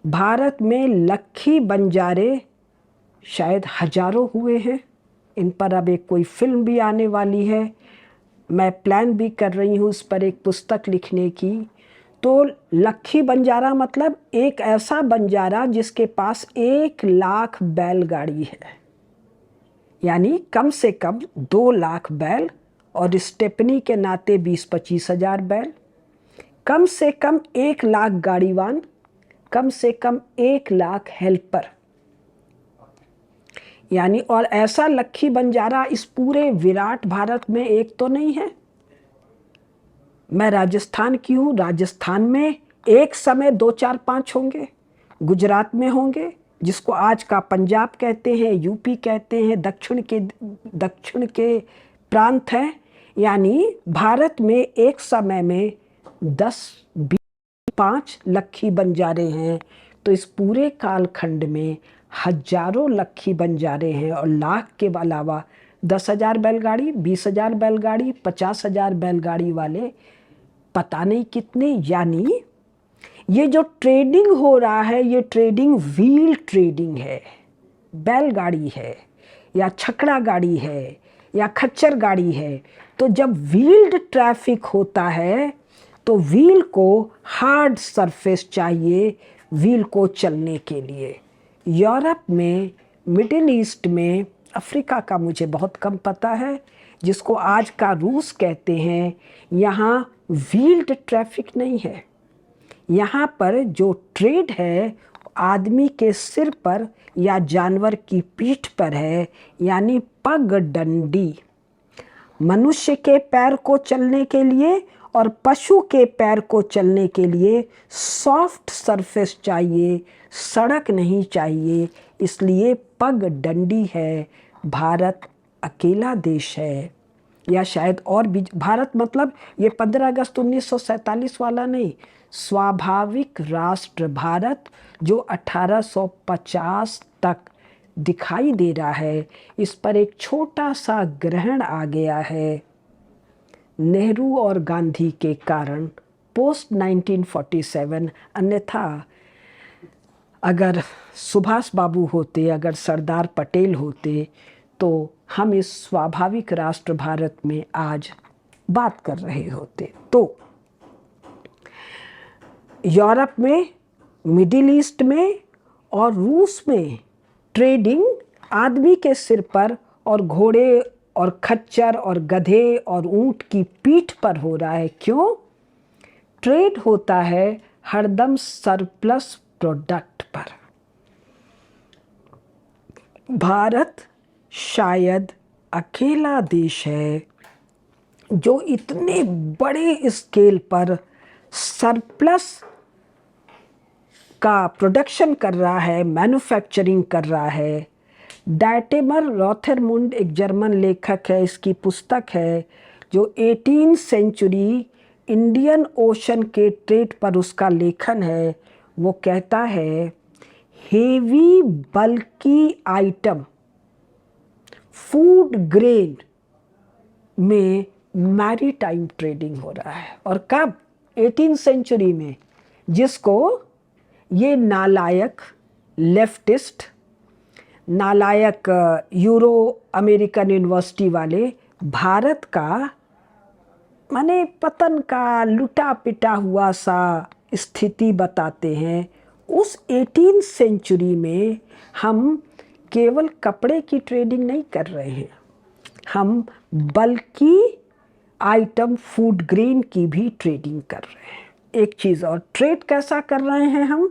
भारत में लक्खी बंजारे शायद हजारों हुए हैं। इन पर अब एक कोई फिल्म भी आने वाली है। मैं प्लान भी कर रही हूँ उस पर एक पुस्तक लिखने की। तो लक्खी बंजारा मतलब एक ऐसा बंजारा जिसके पास 1 लाख बैलगाड़ी है, यानी कम से कम 2 लाख बैल, और स्टेपनी के नाते 20-25 हजार बैल, कम से कम 1 लाख गाड़ीवान, कम से कम 1 लाख हेल्पर, यानी और ऐसा लक्खी बंजारा इस पूरे विराट भारत में एक तो नहीं है। मैं राजस्थान की हूँ। राजस्थान में एक समय 2, 4, 5 होंगे। गुजरात में होंगे, जिसको आज का पंजाब कहते हैं, यूपी कहते हैं, दक्षिण के प्रांत हैं। यानी भारत में एक समय में 10, 20, 5 लक्खी बंजारे हैं। तो इस पूरे कालखंड में हजारों लक्खी बंजारे हैं, और लाख के अलावा 10,000 बैलगाड़ी, 20,000 बैलगाड़ी, 50,000 बैलगाड़ी वाले पता नहीं कितने। यानी ये जो ट्रेडिंग हो रहा है, ये ट्रेडिंग व्हील ट्रेडिंग है। बैलगाड़ी है या छकड़ा गाड़ी है या खच्चर गाड़ी है। तो जब व्हील्ड ट्रैफिक होता है तो व्हील को हार्ड सरफेस चाहिए व्हील को चलने के लिए। यूरोप में, मिडिल ईस्ट में, अफ्रीका का मुझे बहुत कम पता है, जिसको आज का रूस कहते हैं, यहाँ व्हील्ड ट्रैफिक नहीं है। यहाँ पर जो ट्रेड है आदमी के सिर पर या जानवर की पीठ पर है, यानी पगडंडी। मनुष्य के पैर को चलने के लिए और पशु के पैर को चलने के लिए सॉफ्ट सरफेस चाहिए, सड़क नहीं चाहिए। इसलिए पगडंडी है। भारत अकेला देश है, या शायद और भी। भारत मतलब ये 15 अगस्त 1947 वाला नहीं, स्वाभाविक राष्ट्र भारत जो 1850 तक दिखाई दे रहा है। इस पर एक छोटा सा ग्रहण आ गया है नेहरू और गांधी के कारण, पोस्ट 1947। अन्यथा अगर सुभाष बाबू होते, अगर सरदार पटेल होते, तो हम इस स्वाभाविक राष्ट्र भारत में आज बात कर रहे होते। तो यूरोप में, मिडिल ईस्ट में और रूस में ट्रेडिंग आदमी के सिर पर और घोड़े और खच्चर और गधे और ऊंट की पीठ पर हो रहा है। क्यों? ट्रेड होता है हरदम सरप्लस प्रोडक्ट पर। भारत शायद अकेला देश है जो इतने बड़े स्केल पर सरप्लस का प्रोडक्शन कर रहा है, मैन्युफैक्चरिंग कर रहा है। डाइटेमर रोथरमुंड एक जर्मन लेखक है, इसकी पुस्तक है जो 18वीं सेंचुरी इंडियन ओशन के ट्रेड पर उसका लेखन है। वो कहता है हेवी बल्की आइटम फूड ग्रेन में मैरीटाइम ट्रेडिंग हो रहा है। और कब? 18वीं सेंचुरी में, जिसको ये नालायक लेफ्टिस्ट, नालायक यूरो अमेरिकन यूनिवर्सिटी वाले भारत का माने पतन का लुटा पिटा हुआ सा स्थिति बताते हैं। उस 18वीं सेंचुरी में हम केवल कपड़े की ट्रेडिंग नहीं कर रहे हैं, हम बल्कि आइटम फूड ग्रेन की भी ट्रेडिंग कर रहे हैं। एक चीज़ और, ट्रेड कैसा कर रहे हैं हम?